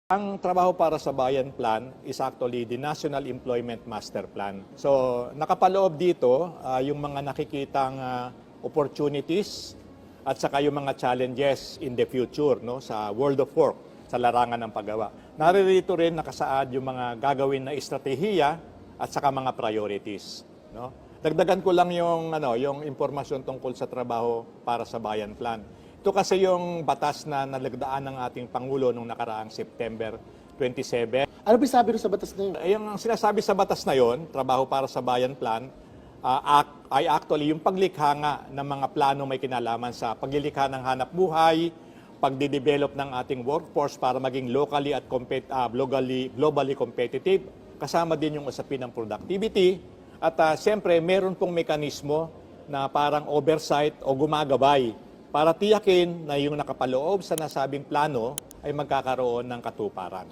Ang Trabaho para sa Bayan Plan is actually the National Employment Master Plan. So nakapaloob dito yung mga nakikitang opportunities at saka yung mga challenges in the future sa world of work, sa larangan ng paggawa. Naririto rin nakasaad yung mga gagawin na estratehiya at saka mga priorities. Dagdagan ko lang yung impormasyon tungkol sa Trabaho para sa Bayan Plan. Ito kasi yung batas na nalagdaan ng ating Pangulo noong nakaraang September 27. Ano ba sabi sa batas na yun? Yung sinasabi sa batas na yon, Trabaho para sa Bayan Plan, ay actually yung paglikha nga ng mga plano may kinalaman sa paglilikha ng hanap buhay, pagde-develop ng ating workforce para maging locally at globally competitive, kasama din yung usapin ng productivity, at siyempre meron pong mekanismo na parang oversight o gumagabay para tiyakin na yung nakapaloob sa nasabing plano ay magkakaroon ng katuparan.